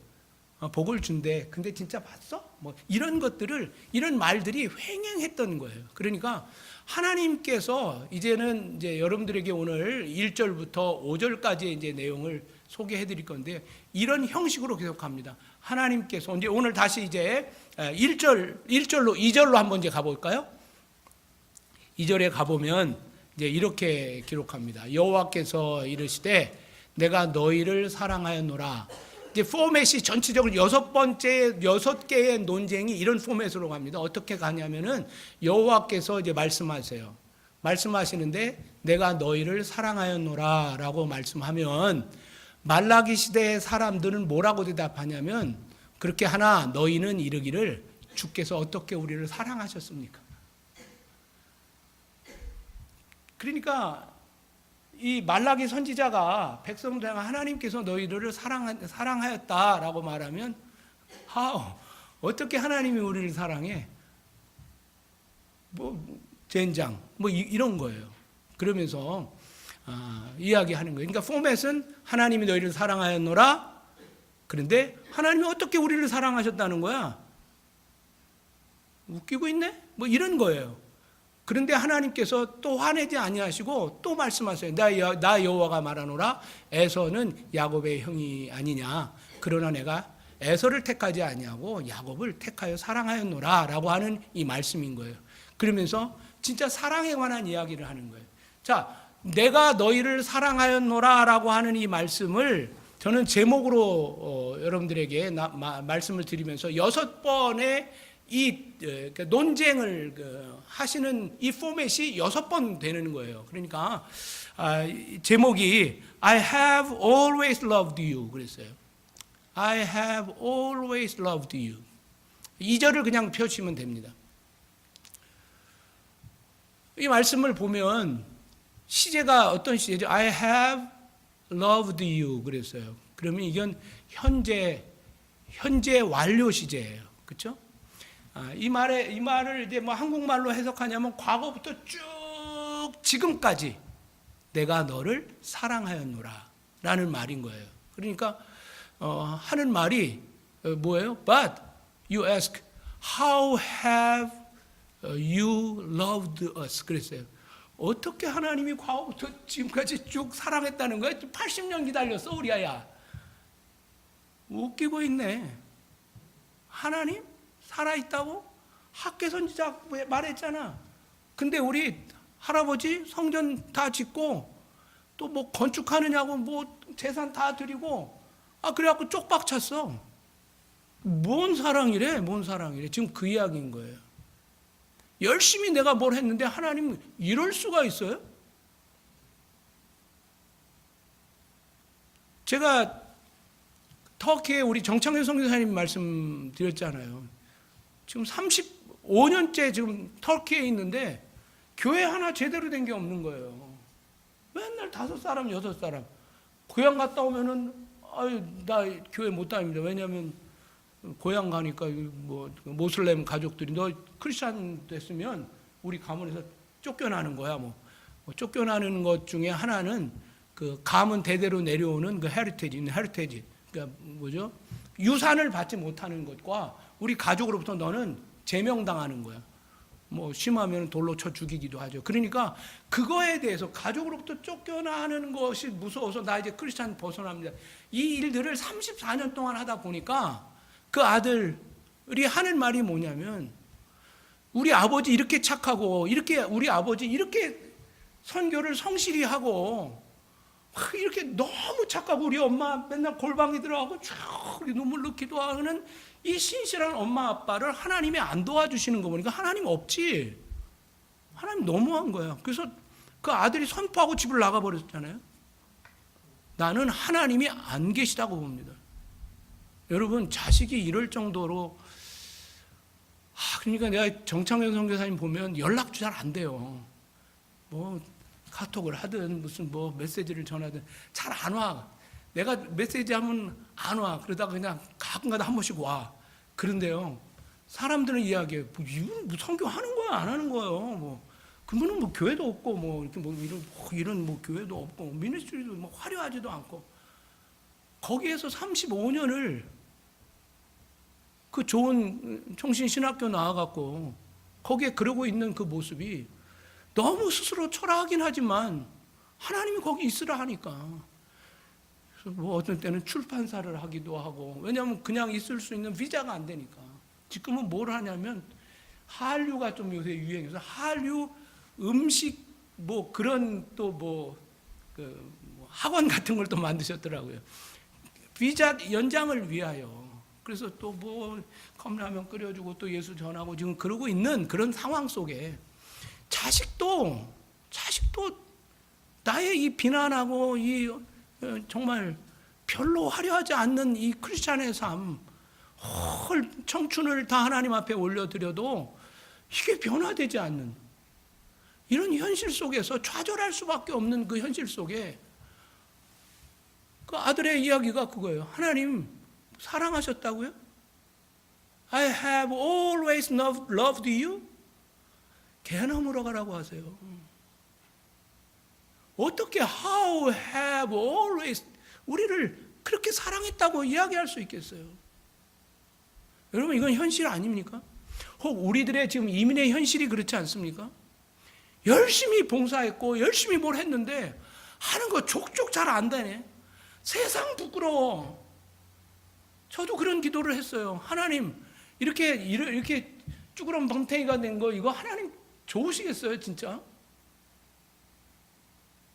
복을 준대. 근데 진짜 봤어? 뭐 이런 것들을, 이런 말들이 횡행했던 거예요. 그러니까 하나님께서 이제는 이제 여러분들에게 오늘 1절부터 5절까지의 이제 내용을 소개해 드릴 건데, 이런 형식으로 계속 갑니다. 하나님께서 이제 오늘 다시 이제 2절로 한번 이제 가볼까요? 2절에 가보면 이제 이렇게 기록합니다. 여호와께서 이르시되 내가 너희를 사랑하였노라. 이제 포맷이 전체적으로 여섯 개의 논쟁이 이런 포맷으로 갑니다. 어떻게 가냐면은 여호와께서 이제 말씀하시는데 내가 너희를 사랑하였노라라고 말씀하면, 말라기 시대의 사람들은 뭐라고 대답하냐면 그렇게 하나 너희는 이르기를 주께서 어떻게 우리를 사랑하셨습니까? 그러니까 이 말라기 선지자가 백성들 하나님께서 너희들을 사랑하였다라고 말하면, 어떻게 하나님이 우리를 사랑해? 뭐 젠장 뭐 이런 거예요. 그러면서 이야기하는 거예요. 그러니까 포맷은 하나님이 너희를 사랑하였노라. 그런데 하나님이 어떻게 우리를 사랑하셨다는 거야? 웃기고 있네? 뭐 이런 거예요. 그런데 하나님께서 또 화내지 아니하시고 또 말씀하세요. 나 여호와가 말하노라. 에서는 야곱의 형이 아니냐. 그러나 내가 에서를 택하지 아니하고 야곱을 택하여 사랑하였노라 라고 하는 이 말씀인 거예요. 그러면서 진짜 사랑에 관한 이야기를 하는 거예요. 자, 내가 너희를 사랑하였노라 라고 하는 이 말씀을 저는 제목으로 여러분들에게 말씀을 드리면서 6번의 이 논쟁을 하시는 이 포맷이 6번 되는 거예요. 그러니까 제목이 I have always loved you 그랬어요. I have always loved you. 2절을 그냥 펴시면 됩니다. 이 말씀을 보면 시제가 어떤 시제죠? I have loved you 그랬어요. 그러면 이건 현재 완료 시제예요. 그렇죠? 이 말을 이제 뭐 한국말로 해석하냐면 과거부터 쭉 지금까지 내가 너를 사랑하였노라 라는 말인 거예요. 그러니까 하는 말이 뭐예요? But you ask, how have you loved us? 그랬어요. 어떻게 하나님이 과거부터 지금까지 쭉 사랑했다는 거야? 80년 기다렸어 우리 아야. 웃기고 있네. 하나님? 살아있다고? 학계 선지자 말했잖아. 근데 우리 할아버지 성전 다 짓고 또 뭐 건축하느냐고 뭐 재산 다 드리고 그래갖고 쪽박 찼어. 뭔 사랑이래? 지금 그 이야기인 거예요. 열심히 내가 뭘 했는데 하나님 이럴 수가 있어요? 제가 터키에 우리 정창현 선교사님 말씀드렸잖아요. 지금 35년째 지금 터키에 있는데 교회 하나 제대로 된 게 없는 거예요. 맨날 5사람, 6사람. 고향 갔다 오면은 나 교회 못 다닙니다. 왜냐하면 고향 가니까 뭐 모슬렘 가족들이 너 크리스찬 됐으면 우리 가문에서 쫓겨나는 거야. 뭐 쫓겨나는 것 중에 하나는 그 가문 대대로 내려오는 그 헤리테지. 그러니까 뭐죠? 유산을 받지 못하는 것과 우리 가족으로부터 너는 제명당하는 거야. 뭐 심하면 돌로 쳐 죽이기도 하죠. 그러니까 그거에 대해서 가족으로부터 쫓겨나는 것이 무서워서 나 이제 크리스찬 벗어납니다. 이 일들을 34년 동안 하다 보니까 그 아들이 하는 말이 뭐냐면, 우리 아버지 이렇게 착하고 우리 아버지 이렇게 선교를 성실히 하고 막 이렇게 너무 착하고 우리 엄마 맨날 골방에 들어가고 쭉 눈물 넣기도 하는 이 신실한 엄마 아빠를 하나님이 안 도와주시는 거 보니까 하나님 없지. 하나님 너무한 거야. 그래서 그 아들이 선포하고 집을 나가버렸잖아요. 나는 하나님이 안 계시다고 봅니다. 여러분, 자식이 이럴 정도로 그러니까 내가 정창현 선교사님 보면 연락도 잘 안 돼요. 뭐 카톡을 하든 무슨 뭐 메시지를 전하든 잘 안 와. 내가 메시지 하면 안 와. 그러다가 그냥 가끔가다 한 번씩 와. 그런데요, 사람들은 이야기해요. 뭐 이분 뭐 선교하는 거야, 안 하는 거예요. 뭐 그분은 뭐 교회도 없고 뭐 이렇게 뭐 이런 뭐 교회도 없고 미니스트리도 뭐 화려하지도 않고 거기에서 35년을 그 좋은 총신신학교 나와갖고 거기에 그러고 있는 그 모습이 너무 스스로 초라하긴 하지만 하나님이 거기 있으라 하니까. 그래서 뭐 어떤 때는 출판사를 하기도 하고, 왜냐하면 그냥 있을 수 있는 비자가 안 되니까. 지금은 뭘 하냐면 한류가 좀 요새 유행해서 한류 음식 뭐 그런 또 뭐 학원 같은 걸 또 만드셨더라고요. 비자 연장을 위하여. 그래서 또 뭐 컵라면 끓여주고 또 예수 전하고 지금 그러고 있는 그런 상황 속에 자식도 나의 이 비난하고 이 정말 별로 화려하지 않는 이 크리스찬의 삶, 청춘을 다 하나님 앞에 올려드려도 이게 변화되지 않는 이런 현실 속에서 좌절할 수밖에 없는 그 현실 속에 그 아들의 이야기가 그거예요. 하나님 사랑하셨다고요? I have always loved you? 개나 물어가라고 하세요. 어떻게 how have always 우리를 그렇게 사랑했다고 이야기할 수 있겠어요? 여러분, 이건 현실 아닙니까? 혹 우리들의 지금 이민의 현실이 그렇지 않습니까? 열심히 봉사했고 열심히 뭘 했는데 하는 거 족족 잘 안 되네. 세상 부끄러워. 저도 그런 기도를 했어요. 하나님, 이렇게 쭈그런 벙탱이가 된 거 이거 하나님 좋으시겠어요, 진짜?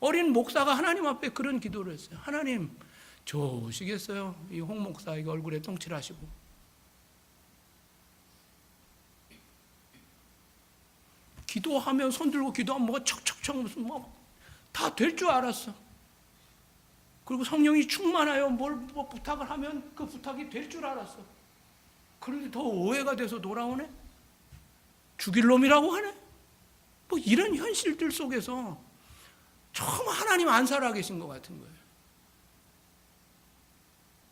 어린 목사가 하나님 앞에 그런 기도를 했어요. 하나님 좋으시겠어요? 이 홍 목사 이거 얼굴에 똥칠하시고. 기도하면 손 들고 기도하면 뭐가 척척척 무슨 뭐 다 될 줄 알았어. 그리고 성령이 충만하여 뭐 부탁을 하면 그 부탁이 될 줄 알았어. 그런데 더 오해가 돼서 돌아오네? 죽일 놈이라고 하네? 뭐 이런 현실들 속에서 정말 하나님 안 살아계신 것 같은 거예요.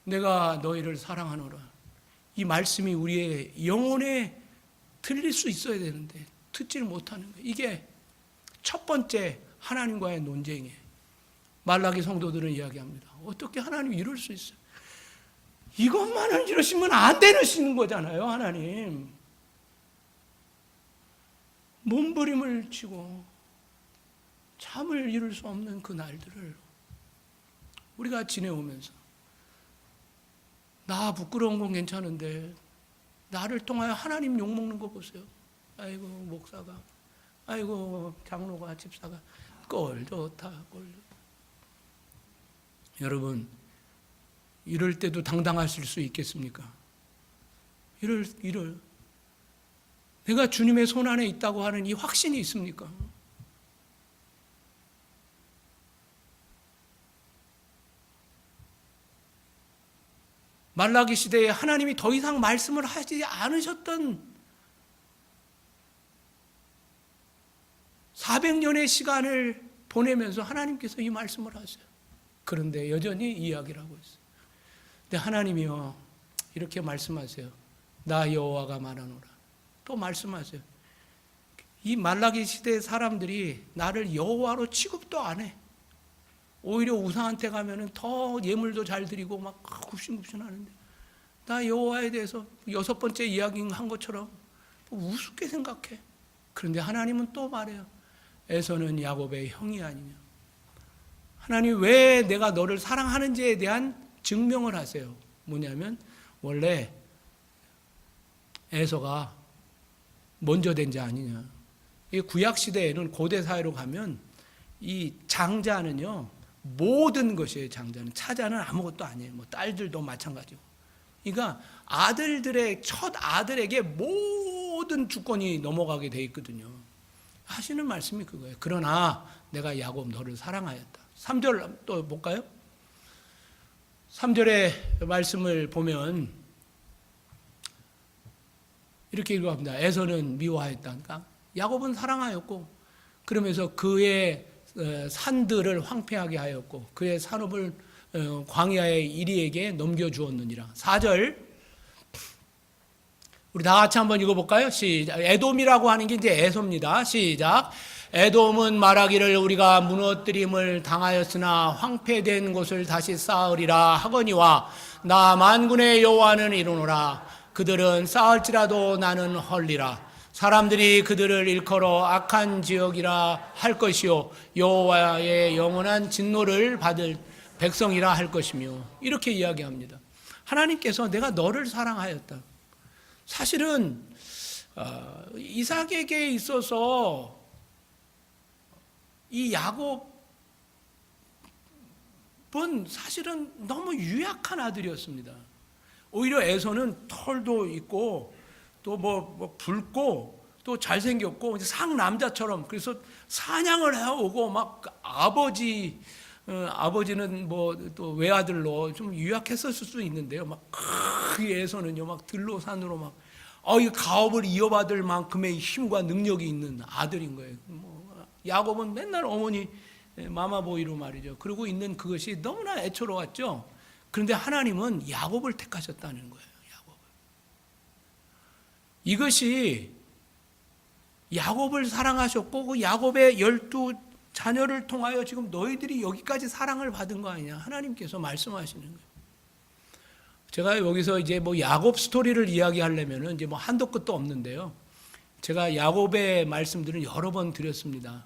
내가 너희를 사랑하노라. 이 말씀이 우리의 영혼에 들릴 수 있어야 되는데 듣지를 못하는 거예요. 이게 첫 번째 하나님과의 논쟁이에요. 말라기 성도들은 이야기합니다. 어떻게 하나님이 이럴 수 있어요? 이것만은 이러시면 안 되시는 거잖아요, 하나님. 몸부림을 치고 잠을 이룰 수 없는 그 날들을 우리가 지내오면서 나 부끄러운 건 괜찮은데 나를 통하여 하나님 욕먹는 거 보세요. 아이고 목사가, 아이고 장로가, 집사가 꼴 좋다, 꼴 좋다. 여러분, 이럴 때도 당당하실 수 있겠습니까? 이럴 내가 주님의 손 안에 있다고 하는 이 확신이 있습니까? 말라기 시대에 하나님이 더 이상 말씀을 하지 않으셨던 400년의 시간을 보내면서 하나님께서 이 말씀을 하세요. 그런데 여전히 이야기를 하고 있어요. 근데 하나님이요, 이렇게 말씀하세요. 나 여호와가 말하노라. 또 말씀하세요. 이 말라기 시대의 사람들이 나를 여호와로 취급도 안 해. 오히려 우상한테 가면은 더 예물도 잘 드리고 막 굽신굽신하는데 나 여호와에 대해서 6번째 이야기한 것처럼 우습게 생각해. 그런데 하나님은 또 말해요. 에서는 야곱의 형이 아니냐. 하나님 왜 내가 너를 사랑하는지에 대한 증명을 하세요. 뭐냐면 원래 에서가 먼저 된 자 아니냐. 이 구약 시대에는 고대 사회로 가면 이 장자는요 모든 것이에요. 장자는. 차자는 아무것도 아니에요. 뭐 딸들도 마찬가지고. 그러니까 아들들의 첫 아들에게 모든 주권이 넘어가게 돼 있거든요. 하시는 말씀이 그거예요. 그러나 내가 야곱 너를 사랑하였다. 3절 또 볼까요? 3절의 말씀을 보면 이렇게 읽어갑니다. 에서는 미워하였다니까. 야곱은 사랑하였고 그러면서 그의 산들을 황폐하게 하였고 그의 산업을 광야의 이리에게 넘겨주었느니라. 4절 우리 다 같이 한번 읽어볼까요? 시작. 에돔이라고 하는 게 이제 에서입니다. 시작. 에돔은 말하기를 우리가 무너뜨림을 당하였으나 황폐된 곳을 다시 쌓으리라 하거니와 나 만군의 여호와는 이르노라. 그들은 쌓을지라도 나는 헐리라. 사람들이 그들을 일컬어 악한 지역이라 할 것이요 여호와의 영원한 진노를 받을 백성이라 할 것이며 이렇게 이야기합니다. 하나님께서 내가 너를 사랑하였다. 사실은 이삭에게 있어서 이 야곱은 사실은 너무 유약한 아들이었습니다. 오히려 에서는 털도 있고 또 뭐 붉고 또 잘생겼고 상남자처럼 그래서 사냥을 해오고 막 아버지는 뭐 또 외아들로 좀 유약했었을 수 있는데요. 막 그 에서는요 막 들로 산으로 막 이 가업을 이어받을 만큼의 힘과 능력이 있는 아들인 거예요. 야곱은 맨날 어머니 마마보이로 말이죠. 그러고 있는 그것이 너무나 애처로웠죠. 그런데 하나님은 야곱을 택하셨다는 거예요. 야곱을. 이것이 야곱을 사랑하셨고 그 야곱의 12 자녀를 통하여 지금 너희들이 여기까지 사랑을 받은 거 아니냐. 하나님께서 말씀하시는 거예요. 제가 여기서 이제 뭐 야곱 스토리를 이야기하려면은 이제 뭐 한도 끝도 없는데요. 제가 야곱의 말씀들은 여러 번 드렸습니다.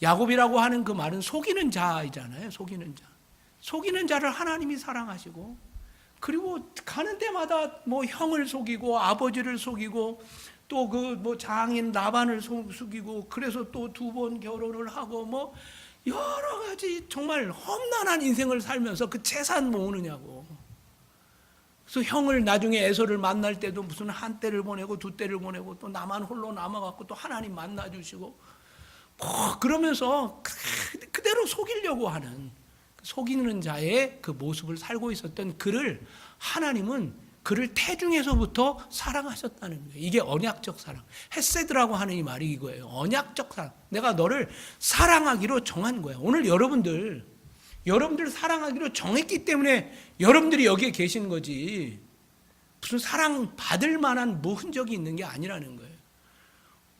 야곱이라고 하는 그 말은 속이는 자이잖아요. 속이는 자. 속이는 자를 하나님이 사랑하시고 그리고 가는 데마다 뭐 형을 속이고 아버지를 속이고 또 그 뭐 장인 라반을 속이고 그래서 또 2번 결혼을 하고 뭐 여러 가지 정말 험난한 인생을 살면서 그 재산 모으느냐고. 그래서 형을 나중에 에서를 만날 때도 무슨 한 때를 보내고 2때를 보내고 또 나만 홀로 남아갖고 또 하나님 만나주시고 그러면서 그대로 속이려고 하는 속이는 자의 그 모습을 살고 있었던 그를 하나님은 그를 태중에서부터 사랑하셨다는 거예요. 이게 언약적 사랑. 헤세드라고 하는 이 말이 이거예요. 언약적 사랑. 내가 너를 사랑하기로 정한 거예요. 오늘 여러분들 사랑하기로 정했기 때문에 여러분들이 여기에 계신 거지 무슨 사랑받을 만한 뭐 흔적이 있는 게 아니라는 거예요.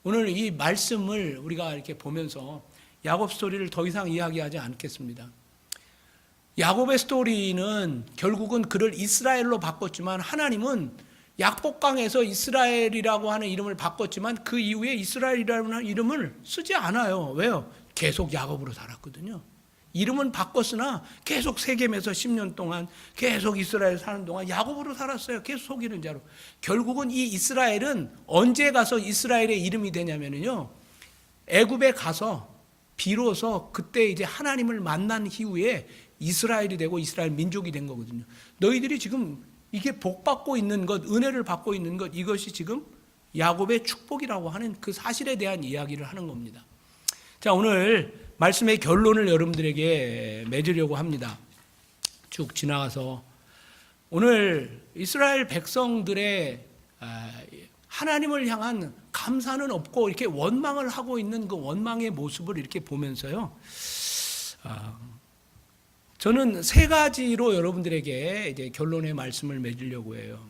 오늘 이 말씀을 우리가 이렇게 보면서 야곱 스토리를 더 이상 이야기하지 않겠습니다. 야곱의 스토리는 결국은 그를 이스라엘로 바꿨지만 하나님은 약복강에서 이스라엘이라고 하는 이름을 바꿨지만 그 이후에 이스라엘이라는 이름을 쓰지 않아요. 왜요? 계속 야곱으로 살았거든요. 이름은 바꿨으나 계속 세겜에서 10년 동안 계속 이스라엘 사는 동안 야곱으로 살았어요. 계속 속이는 자로. 결국은 이 이스라엘은 언제 가서 이스라엘의 이름이 되냐면요. 애굽에 가서 비로소 그때 이제 하나님을 만난 이후에 이스라엘이 되고 이스라엘 민족이 된 거거든요. 너희들이 지금 이게 복받고 있는 것, 은혜를 받고 있는 것, 이것이 지금 야곱의 축복이라고 하는 그 사실에 대한 이야기를 하는 겁니다. 자, 오늘 말씀의 결론을 여러분들에게 맺으려고 합니다. 쭉 지나가서 오늘 이스라엘 백성들의 하나님을 향한 감사는 없고 이렇게 원망을 하고 있는 그 원망의 모습을 이렇게 보면서요. 저는 3가지로 여러분들에게 이제 결론의 말씀을 맺으려고 해요.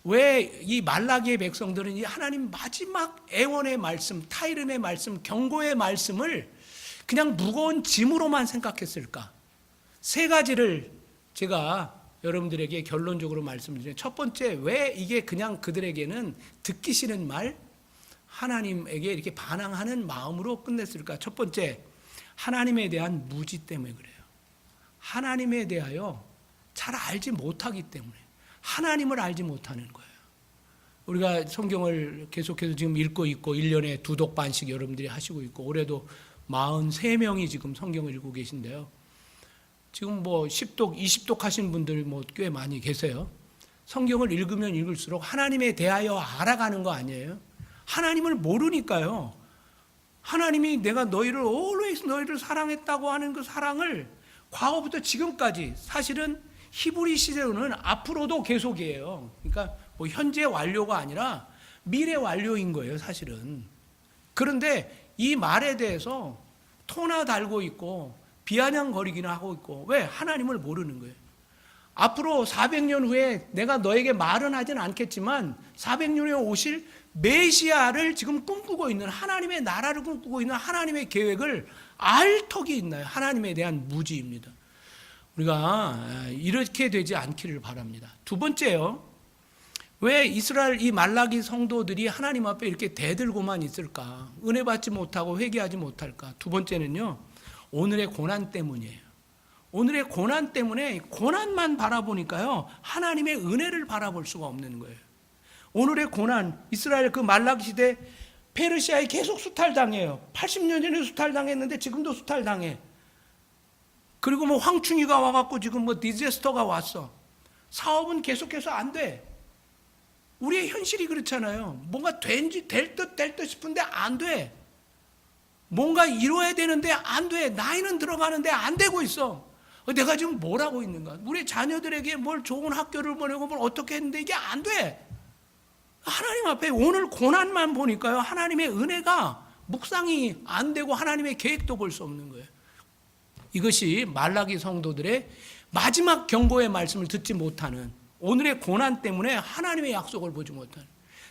왜 이 말라기의 백성들은 이 하나님 마지막 애원의 말씀, 타이름의 말씀, 경고의 말씀을 그냥 무거운 짐으로만 생각했을까? 3가지를 제가 여러분들에게 결론적으로 말씀드리면, 첫 번째, 왜 이게 그냥 그들에게는 듣기 싫은 말, 하나님에게 이렇게 반항하는 마음으로 끝냈을까? 첫 번째, 하나님에 대한 무지 때문에 그래요. 하나님에 대하여 잘 알지 못하기 때문에, 하나님을 알지 못하는 거예요. 우리가 성경을 계속해서 지금 읽고 있고 1년에 2독반씩 여러분들이 하시고 있고 올해도 43명이 지금 성경을 읽고 계신데요. 지금 뭐 10독, 20독 하신 분들 뭐 꽤 많이 계세요. 성경을 읽으면 읽을수록 하나님에 대하여 알아가는 거 아니에요? 하나님을 모르니까요. 하나님이 내가 너희를 always 너희를 사랑했다고 하는 그 사랑을 과거부터 지금까지 사실은 히브리 시대로는 앞으로도 계속이에요. 그러니까 뭐 현재 완료가 아니라 미래 완료인 거예요, 사실은. 그런데 이 말에 대해서 토나 달고 있고 비아냥거리기는 하고 있고, 왜? 하나님을 모르는 거예요. 앞으로 400년 후에 내가 너에게 말은 하진 않겠지만 400년 후에 오실 메시아를 지금 꿈꾸고 있는, 하나님의 나라를 꿈꾸고 있는 하나님의 계획을 알 턱이 있나요? 하나님에 대한 무지입니다. 우리가 이렇게 되지 않기를 바랍니다. 두 번째요. 왜 이스라엘 이 말라기 성도들이 하나님 앞에 이렇게 대들고만 있을까? 은혜 받지 못하고 회개하지 못할까? 두 번째는요, 오늘의 고난 때문이에요. 오늘의 고난 때문에 고난만 바라보니까요, 하나님의 은혜를 바라볼 수가 없는 거예요. 오늘의 고난, 이스라엘 그 말라기 시대 페르시아에 계속 수탈당해요. 80년 전에 수탈당했는데 지금도 수탈당해. 그리고 뭐 황충이가 와갖고 지금 뭐 디제스터가 왔어. 사업은 계속해서 안 돼. 우리의 현실이 그렇잖아요. 뭔가 될 듯 싶은데 안 돼. 뭔가 이루어야 되는데 안 돼. 나이는 들어가는데 안 되고 있어. 내가 지금 뭘 하고 있는가? 우리 자녀들에게 뭘 좋은 학교를 보내고 뭘 어떻게 했는데 이게 안 돼. 하나님 앞에 오늘 고난만 보니까요, 하나님의 은혜가 묵상이 안 되고 하나님의 계획도 볼 수 없는 거예요. 이것이 말라기 성도들의 마지막 경고의 말씀을 듣지 못하는, 오늘의 고난 때문에 하나님의 약속을 보지 못하는,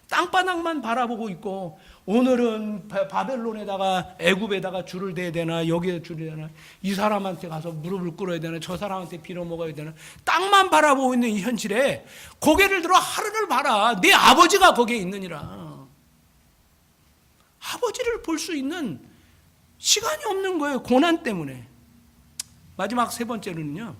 땅바닥만 바라보고 있고, 오늘은 바벨론에다가 애굽에다가 줄을 대야 되나, 여기에 줄을 대야 되나, 이 사람한테 가서 무릎을 꿇어야 되나, 저 사람한테 빌어먹어야 되나, 땅만 바라보고 있는 이 현실에 고개를 들어 하늘을 봐라. 네 아버지가 거기에 있느니라. 아버지를 볼 수 있는 시간이 없는 거예요, 고난 때문에. 마지막 세 번째로는요,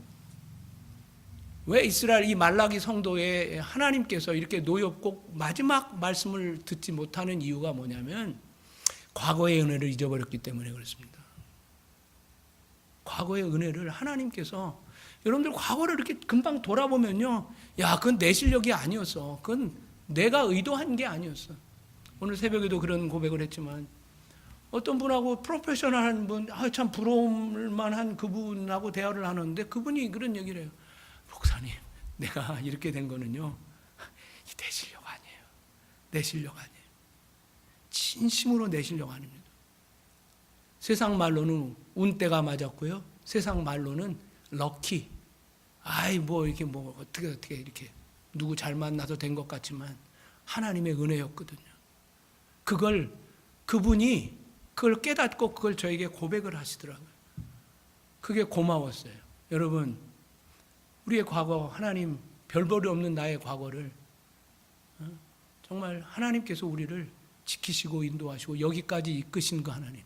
왜 이스라엘 이 말라기 성도에 하나님께서 이렇게 노엽고 마지막 말씀을 듣지 못하는 이유가 뭐냐면, 과거의 은혜를 잊어버렸기 때문에 그렇습니다. 과거의 은혜를 하나님께서, 여러분들 과거를 이렇게 금방 돌아보면요, 야, 그건 내 실력이 아니었어. 그건 내가 의도한 게 아니었어. 오늘 새벽에도 그런 고백을 했지만, 어떤 분하고 프로페셔널한 분, 참 부러울 만한 그분하고 대화를 하는데 그분이 그런 얘기를 해요. 목사님, 내가 이렇게 된 거는요, 내 실력 아니에요. 내 실력 아니에요. 진심으로 내 실력 아닙니다. 세상 말로는 운때가 맞았고요, 세상 말로는 럭키. 아이 뭐 이렇게 뭐 어떻게 이렇게 누구 잘 만나서 된 것 같지만 하나님의 은혜였거든요. 그분이 그걸 깨닫고 그걸 저에게 고백을 하시더라고요. 그게 고마웠어요. 여러분, 우리의 과거, 하나님 별볼이 없는 나의 과거를 정말 하나님께서 우리를 지키시고 인도하시고 여기까지 이끄신 그 하나님,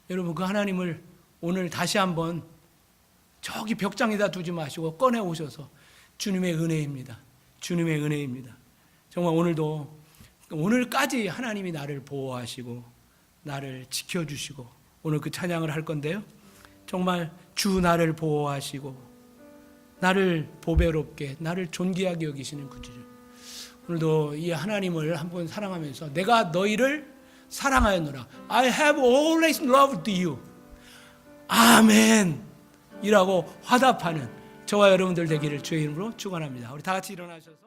여러분 그 하나님을 오늘 다시 한번 저기 벽장에다 두지 마시고 꺼내 오셔서, 주님의 은혜입니다. 주님의 은혜입니다. 정말 오늘까지 하나님이 나를 보호하시고 나를 지켜주시고, 오늘 그 찬양을 할 건데요, 정말 주 나를 보호하시고 나를 보배롭게, 나를 존귀하게 여기시는 그 주, 오늘도 이 하나님을 한번 사랑하면서 내가 너희를 사랑하였노라, I have always loved you, 아멘 이라고 화답하는 저와 여러분들 되기를 주의 이름으로 축원합니다. 우리 다 같이 일어나셔서